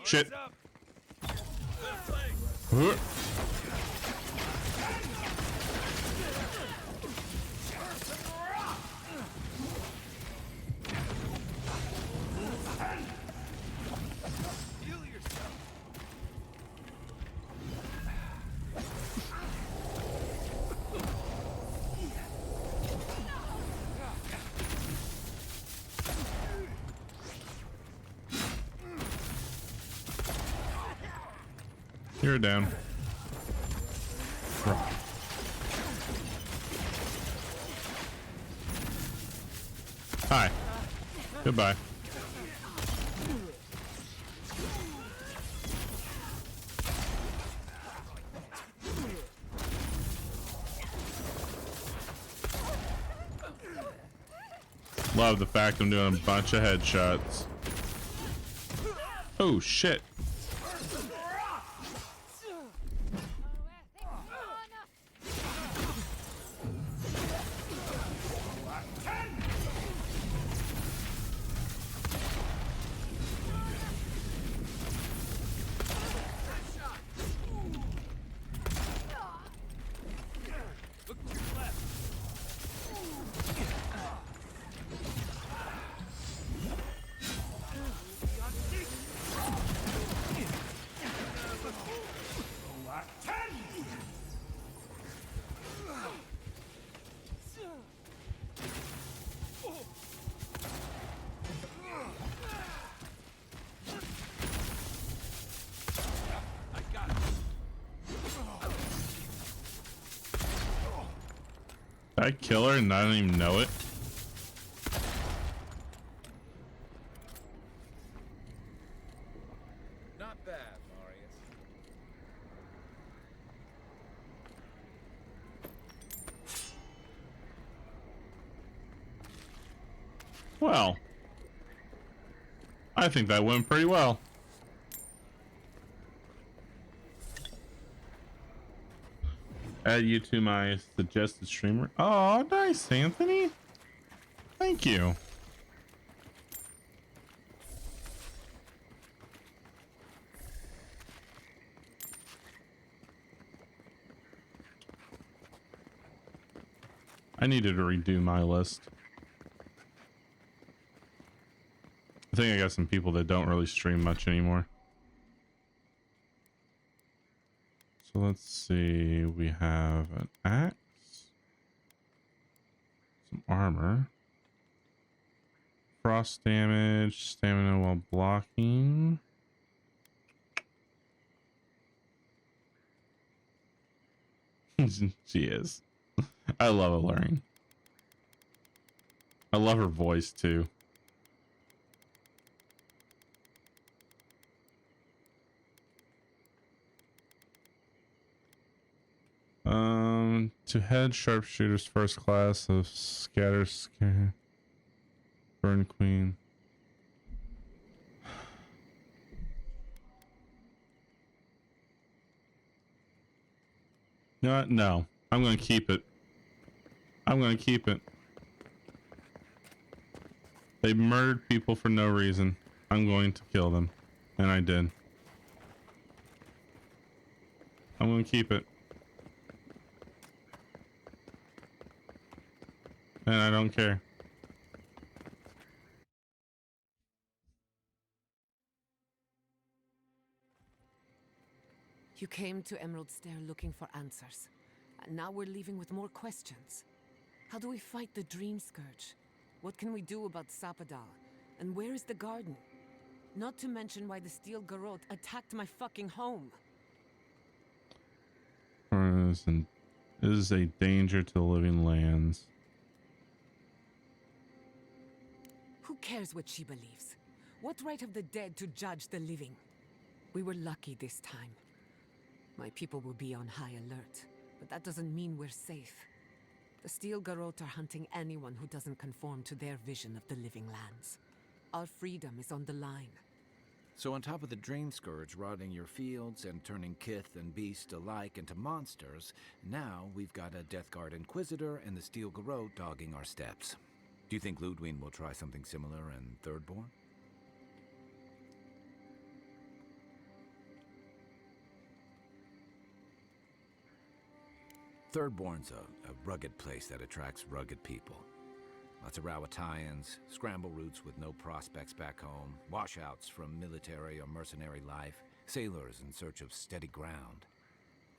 Shit. You're down. Hi. Goodbye. Love the fact I'm doing a bunch of headshots. Oh shit. Did I kill her and I don't even know it? Not bad, Marius. Well, I think that went pretty well. Add you to my suggested streamer. Oh, nice, Anthony. Thank you. I needed to redo my list. I think I got some people that don't really stream much anymore. So let's see, we have an axe, some armor, frost damage, stamina while blocking. She is. I love Alluring. I love her voice too. To head sharpshooters first class of scatter scare burn queen. You know what? No, I'm gonna keep it. I'm gonna keep it. They murdered people for no reason. I'm going to kill them, and I did. I'm gonna keep it. And I don't care. You came to Emerald Stair looking for answers. And now we're leaving with more questions. How do we fight the Dream Scourge? What can we do about Sapadal? And where is the garden? Not to mention why the Steel Garrote attacked my fucking home. It is a danger to the living lands. Who cares what she believes? What right have the dead to judge the living? We were lucky this time. My people will be on high alert, but that doesn't mean we're safe. The Steel Garrote are hunting anyone who doesn't conform to their vision of the living lands. Our freedom is on the line. So on top of the Dream Scourge rotting your fields and turning kith and beast alike into monsters, now we've got a Death Guard Inquisitor and the Steel Garrote dogging our steps. Do you think Ludwig will try something similar in Thirdborn? Thirdborn's a rugged place that attracts rugged people. Lots of Rawatayans, scramble routes with no prospects back home, washouts from military or mercenary life, sailors in search of steady ground.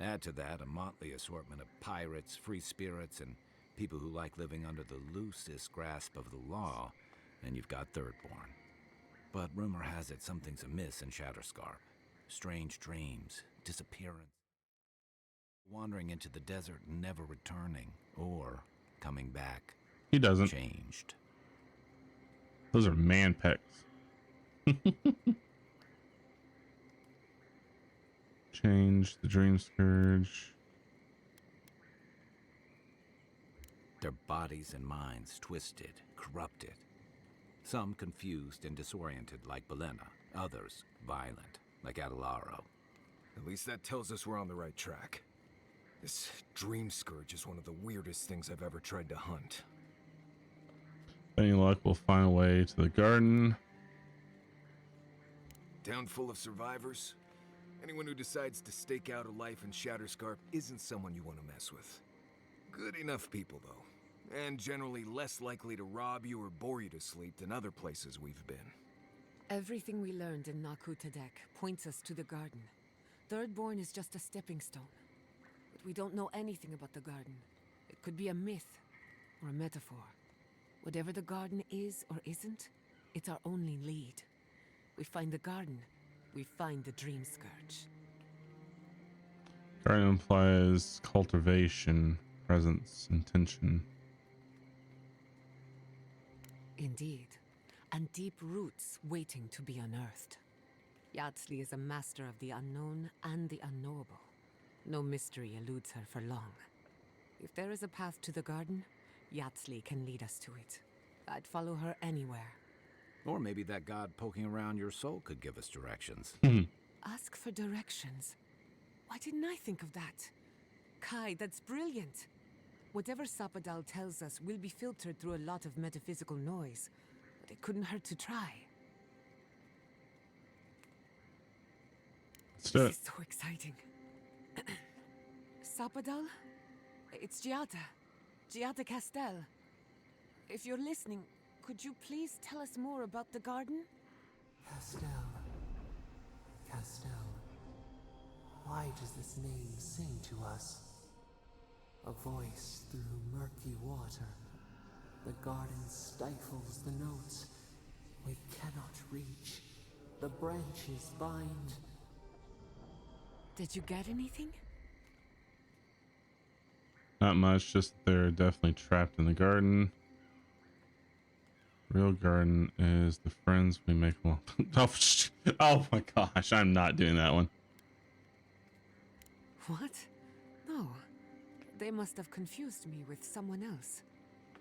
Add to that a motley assortment of pirates, free spirits, and people who like living under the loosest grasp of the law, and you've got Thirdborn. But rumor has it something's amiss in Shatterscarp. Strange dreams, disappearance, wandering into the desert and never returning, or coming back. He doesn't. Changed. Those are man pecs. Change the Dream Scourge. Their bodies and minds twisted, corrupted. Some confused and disoriented like Belena, others violent like Adelaro. At least that tells us we're on the right track. This Dream Scourge is one of the weirdest things I've ever tried to hunt. Any luck, we'll find a way to the garden. Town full of survivors. Anyone who decides to stake out a life in Shatterscarp isn't someone you want to mess with. Good enough people, though. And generally less likely to rob you or bore you to sleep than other places we've been. Everything we learned in Nakutadek points us to the garden. Thirdborn is just a stepping stone. But we don't know anything about the garden. It could be a myth or a metaphor. Whatever the garden is or isn't, it's our only lead. We find the garden, we find the Dream Scourge. Garden implies cultivation, presence, intention. Indeed, and deep roots waiting to be unearthed. Yatsley is a master of the unknown and the unknowable. No mystery eludes her for long. If there is a path to the garden, Yatsley can lead us to it. I'd follow her anywhere. Or maybe that god poking around your soul could give us directions. Ask for directions. Why didn't I think of that? Kai, that's brilliant. Whatever Sapadal tells us will be filtered through a lot of metaphysical noise, but it couldn't hurt to try. Let's do This it. is so exciting. Sapadal? It's Giada. Giada Castel. If you're listening, could you please tell us more about the garden? Castel. Castel. Why does this name sing to us? A voice through murky water. The garden stifles the notes. We cannot reach. The branches bind. Did you get anything? Not much, just that they're definitely trapped in the garden. Real garden is the friends we make along. Oh my gosh, I'm not doing that one. What? No. They must have confused me with someone else.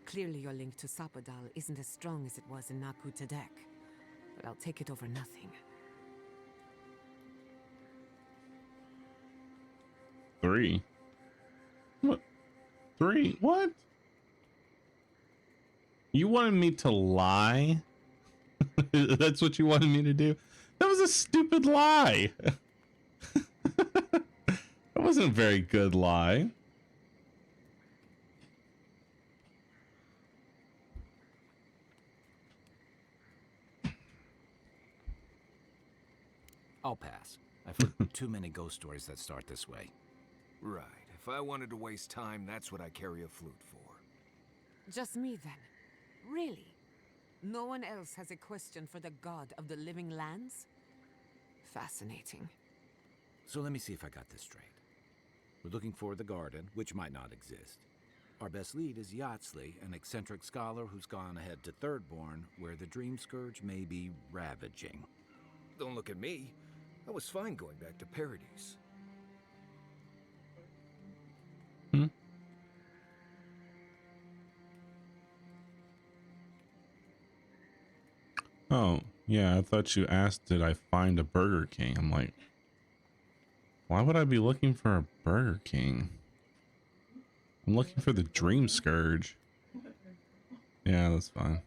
Clearly your link to Sapadal isn't as strong as it was in Nakutadek. But I'll take it over nothing. 3. What? 3? What? You wanted me to lie? That's what you wanted me to do? That was a stupid lie. That wasn't a very good lie. I'll pass. I've heard too many ghost stories that start this way. Right. If I wanted to waste time, that's what I carry a flute for. Just me then. Really? No one else has a question for the god of the living lands? Fascinating. So let me see if I got this straight. We're looking for the garden, which might not exist. Our best lead is Yatsley, an eccentric scholar who's gone ahead to Thirdborn, where the Dream Scourge may be ravaging. Don't look at me. I was fine going back to Paradise. Oh, yeah, I thought you asked, did I find a Burger King? I'm like, why would I be looking for a Burger King? I'm looking for the Dream Scourge. Yeah, that's fine.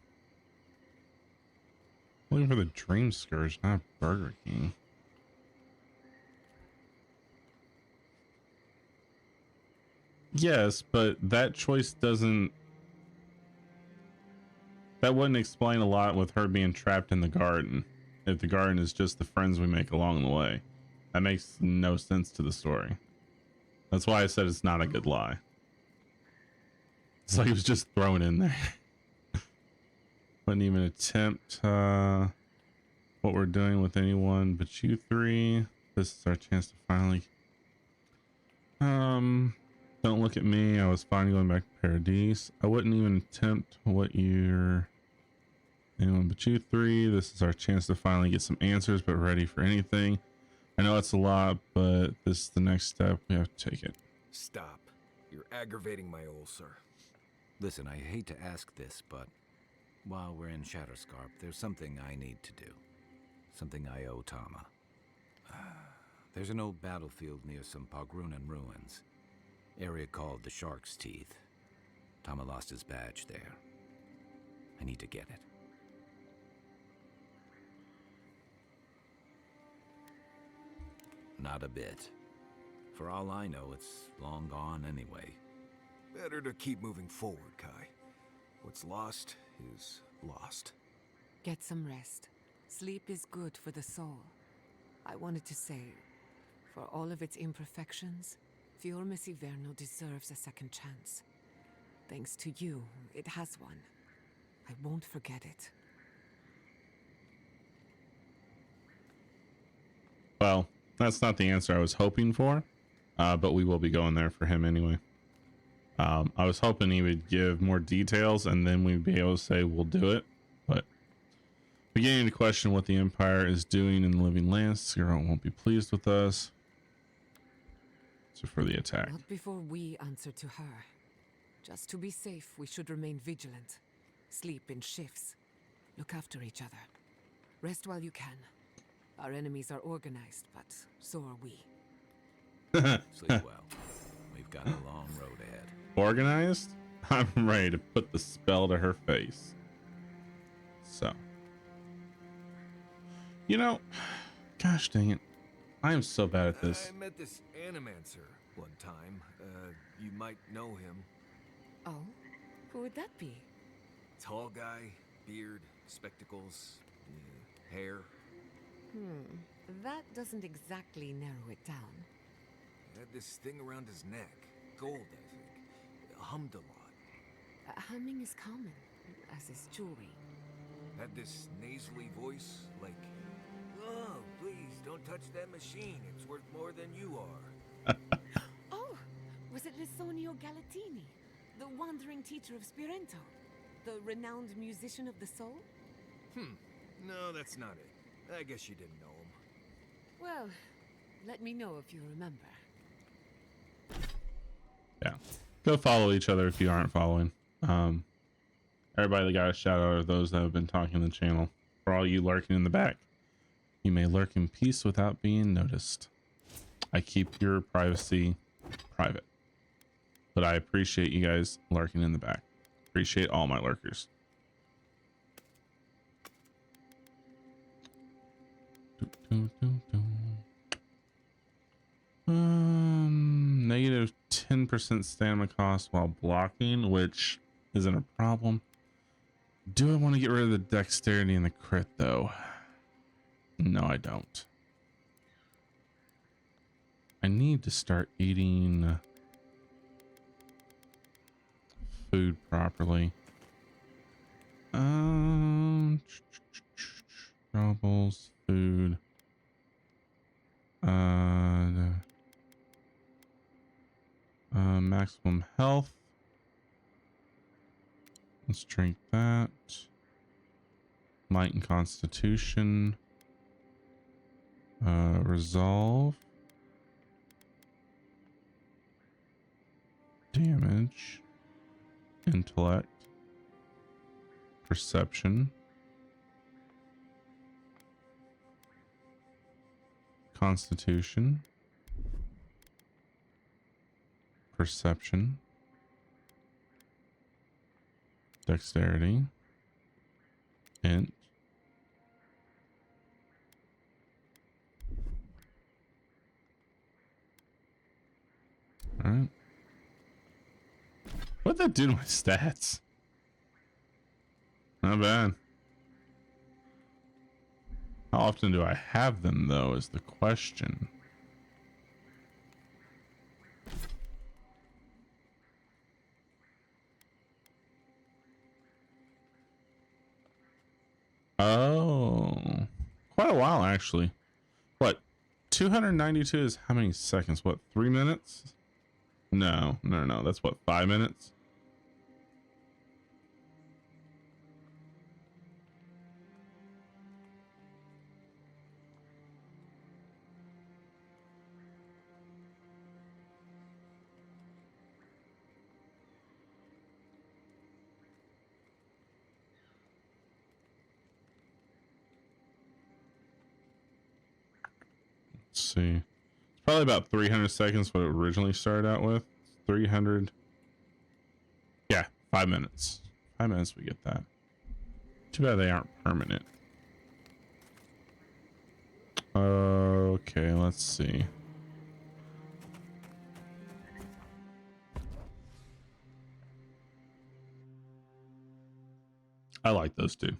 I'm looking for the Dream Scourge, not Burger King. Yes, but that choice doesn't. That wouldn't explain a lot with her being trapped in the garden. If the garden is just the friends we make along the way, that makes no sense to the story. That's why I said it's not a good lie. It's like it was just thrown in there. Wouldn't even attempt what we're doing with anyone but you three. This is our chance to finally. Don't look at me. I was fine going back to Paradise. I wouldn't even attempt what you're. Anyone but you three. This is our chance to finally get some answers, but ready for anything. I know it's a lot, but this is the next step. We have to take it. Stop. You're aggravating my old sir. Listen, I hate to ask this, but while we're in Shatterscarp, there's something I need to do. Something I owe Tama. There's an old battlefield near some Pogrunan ruins. Area called the Shark's Teeth. Tama lost his badge there. I need to get it. Not a bit. For all I know, it's long gone anyway. Better to keep moving forward, Kai. What's lost is lost. Get some rest. Sleep is good for the soul. I wanted to say, for all of its imperfections, Fior Messiverno deserves a second chance. Thanks to you, it has one. I won't forget it. Well, that's not the answer I was hoping for, but we will be going there for him anyway. I was hoping he would give more details and then we'd be able to say we'll do it, but beginning to question what the Empire is doing in the Living Lands. Sierra won't be pleased with us. So for the attack. Not before we answer to her. Just to be safe, we should remain vigilant. Sleep in shifts. Look after each other. Rest while you can. Our enemies are organized, but so are we. Sleep well. We've got a long road ahead. Organized? I'm ready to put the spell to her face. So. You know, gosh dang it. I am so bad at this. I met this animancer one time. You might know him. Oh? Who would that be? Tall guy, beard, spectacles, hair. That doesn't exactly narrow it down. Had this thing around his neck. Gold, I think. Hummed a lot. Humming is common, as is jewelry. Had this nasally voice, like, "Oh, please, don't touch that machine. It's worth more than you are." Oh, was it Lissonio Galatini, the wandering teacher of Spirento? The renowned musician of the soul? No, that's not it. I guess you didn't know him. Well, let me know if you remember. Yeah. Go follow each other if you aren't following. Everybody that got a shout out are those that have been talking on the channel. For all you lurking in the back, you may lurk in peace without being noticed. I keep your privacy private. But I appreciate you guys lurking in the back. Appreciate all my lurkers. Negative 10% stamina cost while blocking, which isn't a problem. Do I want to get rid of the dexterity and the crit though? No, I don't. I need to start eating food properly. Troubles, food. Maximum health. Let's drink that. Might and Constitution. Resolve. Damage. Intellect. Perception. Constitution. Perception. Dexterity. Int. All right. What'd that do to my stats? Not bad. How often do I have them, though, is the question. Oh, quite a while, actually. What? 292 is how many seconds? What, 3 minutes? No. That's what, 5 minutes? Let's see. It's probably about 300 seconds what it originally started out with. 300. Yeah, 5 minutes. 5 minutes we get that. Too bad they aren't permanent. Okay, let's see. I like those two.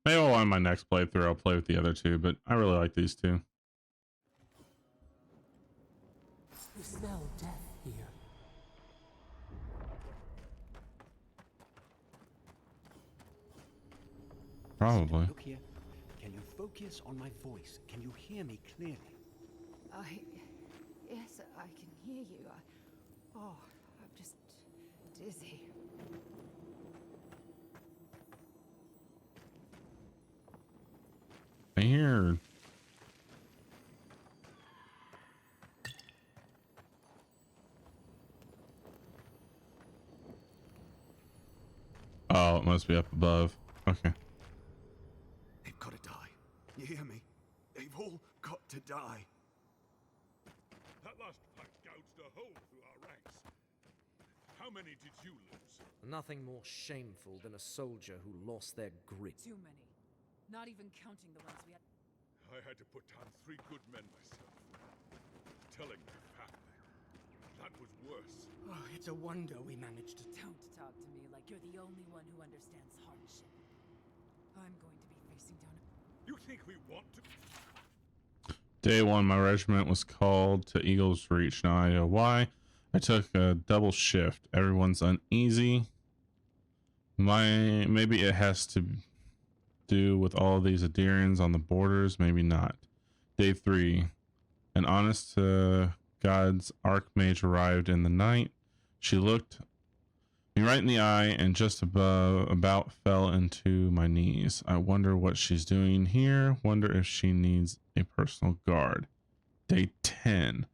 Maybe on my next playthrough I'll play with the other two, but I really like these two. You smell death here. Probably. Look here. Can you focus on my voice? Can you hear me clearly? Yes, I can hear you. I'm just dizzy. Weird. Oh, it must be up above. Okay. They've got to die. You hear me? They've all got to die. That last fight gouged a hole through our ranks. How many did you lose? Nothing more shameful than a soldier who lost their grit. Too many. Not even counting the ones we had. I had to put down 3 good men myself. Telling my family. That was worse. Oh, it's a wonder we managed to... Don't talk to me like you're the only one who understands hardship. I'm going to be facing down. You think we want to? Day 1, my regiment was called to Eagles Reach. Now I know why. I took a double shift. Everyone's uneasy. Maybe it has to do with all these Adirians on the borders, maybe not. Day 3, an honest to God's archmage arrived in the night. She looked me right in the eye and just about fell into my knees. I wonder what she's doing here. Wonder if she needs a personal guard. Day 10.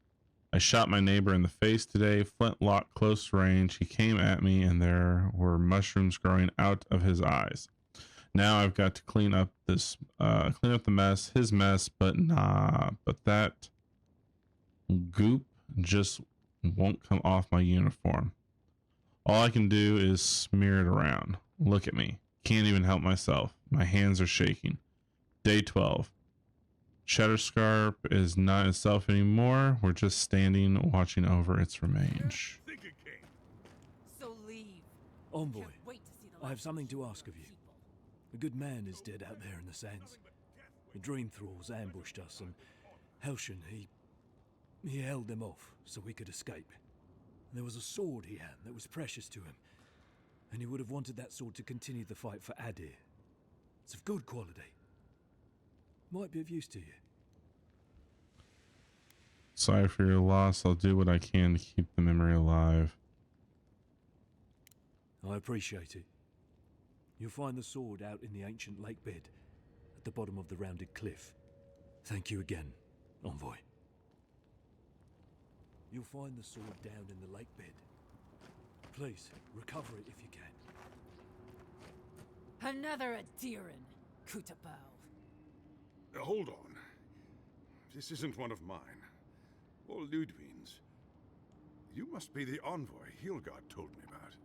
I shot my neighbor in the face today. Flintlock close range. He came at me and there were mushrooms growing out of his eyes. Now I've got to clean up the mess, his mess, but that goop just won't come off my uniform. All I can do is smear it around. Look at me. Can't even help myself. My hands are shaking. Day 12. Shatterscarp is not itself anymore. We're just standing, watching over its remains. Think again. So leave. Envoy, Can't wait to see the I have last something of to you ask of you. people. A good man is dead out there in the sands. The dream thralls ambushed us, and Helshin, he held them off so we could escape. There was a sword he had that was precious to him, and he would have wanted that sword to continue the fight for Adir. It's of good quality. Might be of use to you. Sorry for your loss. I'll do what I can to keep the memory alive. I appreciate it. You'll find the sword out in the ancient lake bed at the bottom of the rounded cliff. Thank you again, Envoy. You'll find the sword down in the lake bed. Please, recover it if you can. Another Adiran, Kutapau. Hold on. This isn't one of mine. Or Ludwig's. You must be the envoy Hilgard told me about.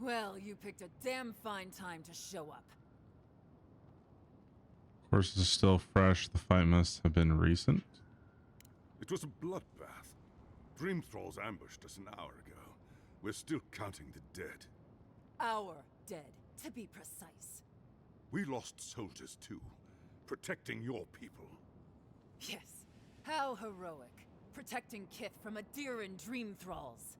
Well, you picked a damn fine time to show up. Of course, it's still fresh. The fight must have been recent. It was a bloodbath. Dream thralls ambushed us an hour ago. We're still counting the dead. Our dead, to be precise. We lost soldiers too, protecting your people. Yes. How heroic. Protecting Kith from Adiran dream thralls.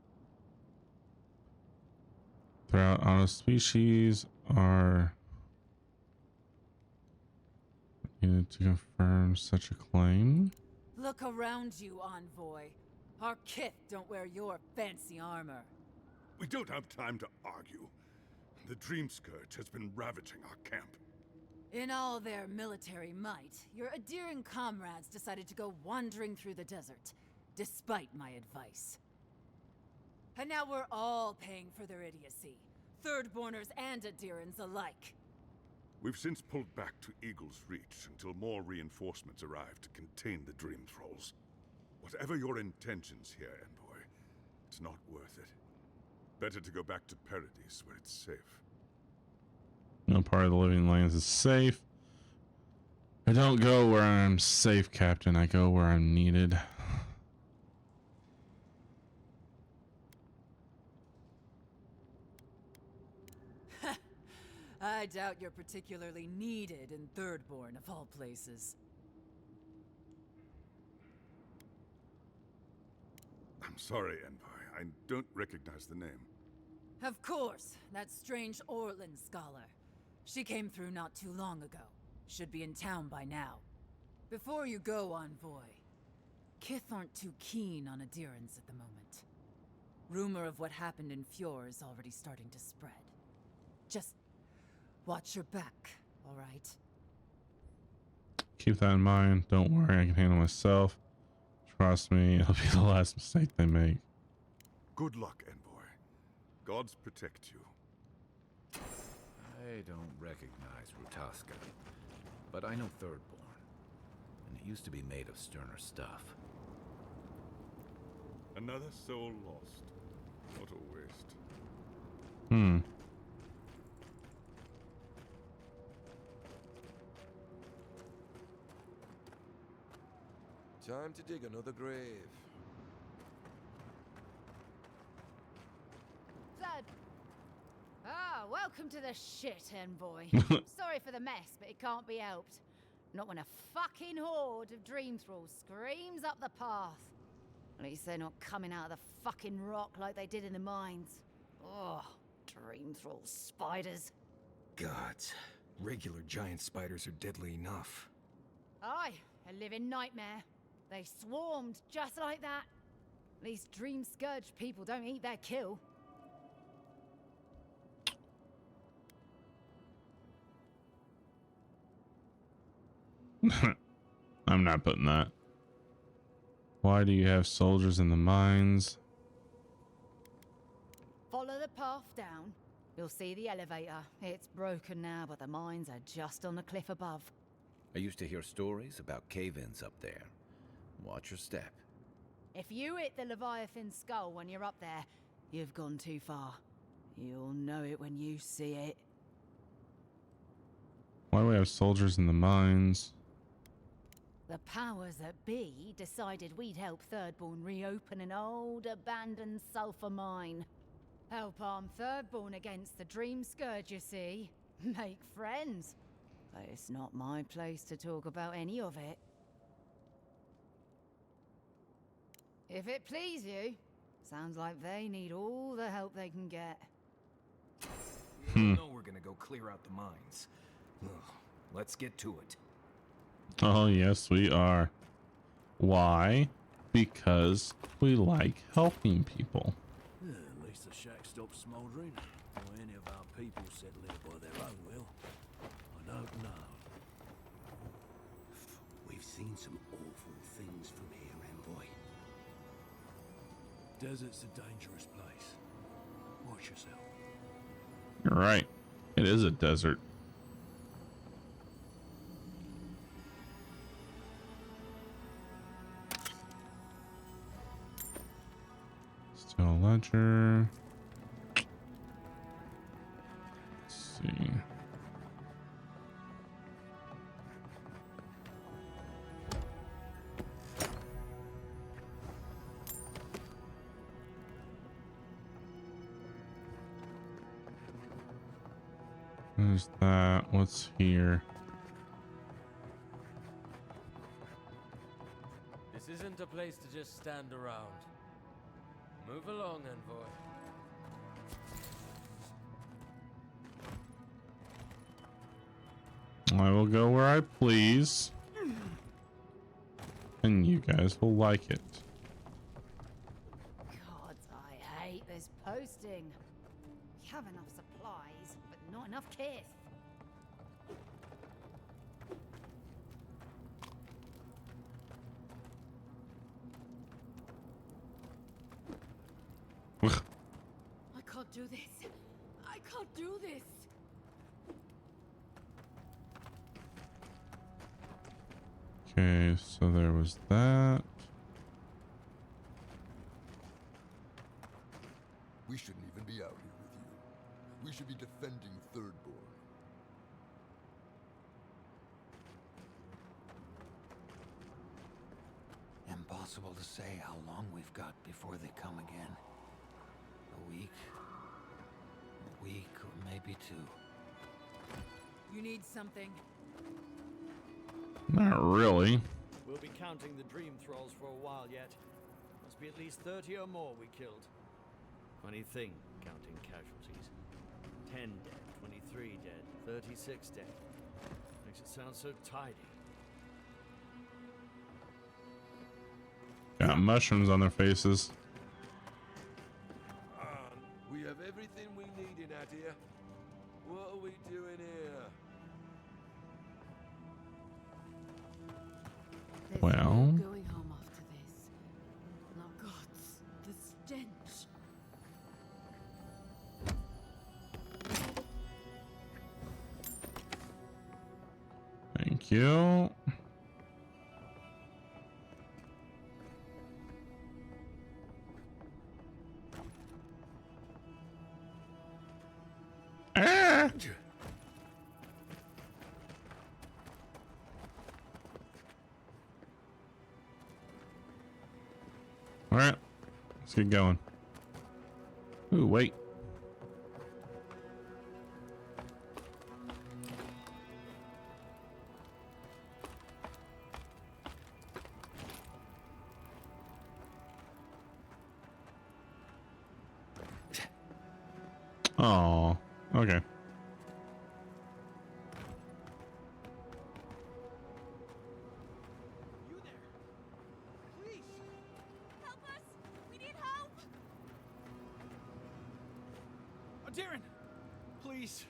Throughout honest species are needed to confirm such a claim. Look around you, Envoy. Our Kith don't wear your fancy armor. We don't have time to argue. The Dream Scourge has been ravaging our camp. In all their military might, your Adiran comrades decided to go wandering through the desert, despite my advice. And now we're all paying for their idiocy. Thirdborners and Adirans alike. We've since pulled back to Eagle's Reach until more reinforcements arrive to contain the Dream Thralls. Whatever your intentions here, Envoy, it's not worth it. Better to go back to Paradise where it's safe. No part of the living lands is safe. I don't go where I'm safe, Captain. I go where I'm needed. I doubt you're particularly needed in Thirdborn, of all places. I'm sorry, Envoy. I don't recognize the name. Of course, that strange Orlin scholar. She came through not too long ago. Should be in town by now. Before you go, Envoy, Kith aren't too keen on Adirans at the moment. Rumor of what happened in Fjord is already starting to spread. Just watch your back, all right? Keep that in mind. Don't worry, I can handle myself. Trust me, it'll be the last mistake they make. Good luck, Envoy. Gods protect you. I don't recognize Rutaska, but I know Thirdborn, and it used to be made of sterner stuff. Another soul lost. What a waste. Time to dig another grave. Third. Ah, welcome to the shit, Envoy. Sorry for the mess, but it can't be helped. Not when a fucking horde of dream thralls screams up the path. At least they're not coming out of the fucking rock like they did in the mines. Oh, dream thrall spiders. Gods. Regular giant spiders are deadly enough. Aye, a living nightmare. They swarmed just like that. At least dream scourge people don't eat their kill. I'm not putting that. Why do you have soldiers in the mines? Follow the path down. You'll see the elevator. It's broken now, but the mines are just on the cliff above. I used to hear stories about cave-ins up there. Watch your step. If you hit the Leviathan skull when you're up there, you've gone too far. You'll know it when you see it. Why do we have soldiers in the mines? The powers that be decided we'd help Thirdborn reopen an old, abandoned sulfur mine. Help arm Thirdborn against the Dream Scourge, you see. Make friends. But it's not my place to talk about any of it. If it please you, sounds like they need all the help they can get. You know we're gonna go clear out the mines. Ugh, let's get to it. Oh, yes, we are. Why? Because we like helping people. Yeah, at least the shack stopped smouldering, or any of our people settle here by their own will. I don't know. We've seen some awful things from here, Envoy. Desert's a dangerous place. Watch yourself. You're right. It is a desert. Still a ledger. Let's see. There's that. What's here? This isn't a place to just stand around. Move along, envoy. I will go where I please. And you guys will like it. God, I hate this posting. We have enough supplies, but not enough kith. I can't do this. I can't do this. Okay, so there was that. We shouldn't even be out here with you. We should be defending Thirdborn. Impossible to say how long we've got before they come again. A week, or maybe 2. You need something? Not really. We'll be counting the dream thralls for a while yet. Must be at least 30 or more we killed. Funny thing, counting casualties. 10 dead, 23 dead, 36 dead. Makes it sound so tidy. Got mushrooms on their faces. We have everything we need in Adia. What are we doing here? There's Well. no going home after this. No gods, the stench. Thank you. Ah! All right, let's get going. Ooh, wait. Oh, okay. You there? Please! Help us! We need help! Darren! Please!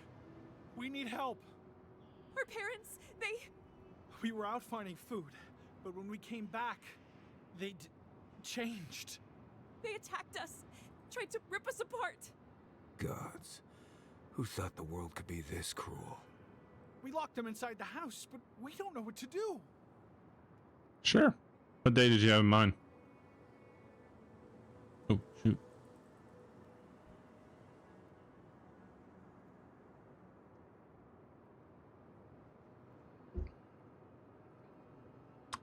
We need help! Our parents, We were out finding food, but when we came back, they changed. They attacked us. Tried to rip us apart. Gods. Who thought the world could be this cruel? We locked them inside the house, but we don't know what to do. Sure. What day did you have in mind? Oh, shoot.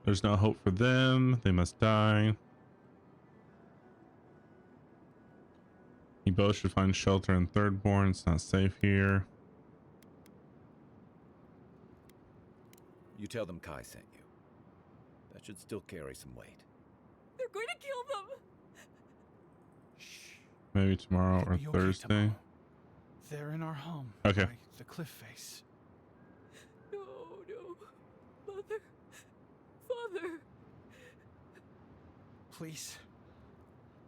There's no hope for them. They must die. You both should find shelter in Thirdborn. It's not safe here. You tell them Kai sent you. That should still carry some weight. They're going to kill them. Maybe tomorrow or It'll be okay Thursday. tomorrow. They're in our home. Okay. By the cliff face. No. Mother. Father. Please.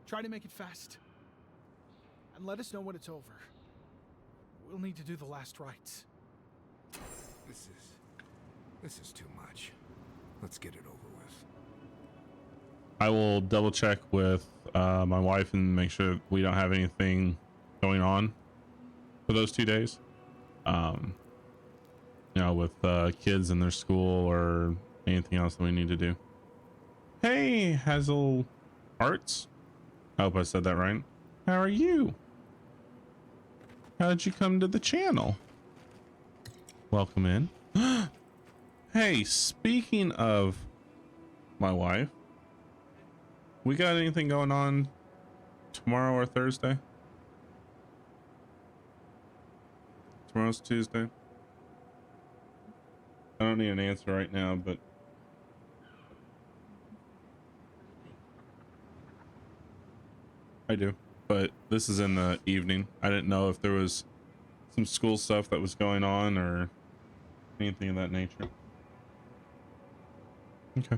Try to make it fast. And let us know when it's over. We'll need to do the last rites. This is too much. Let's get it over with. I will double check with my wife and make sure we don't have anything going on for those 2 days. You know, with kids in their school or anything else that we need to do. Hey, Hazel Arts. I hope I said that right. How are you? How did you come to the channel? Welcome in. Hey, speaking of my wife, we got anything going on tomorrow or Thursday? Tomorrow's Tuesday. I don't need an answer right now, but I do. But this is in the evening. I didn't know if there was some school stuff that was going on or anything of that nature. Okay.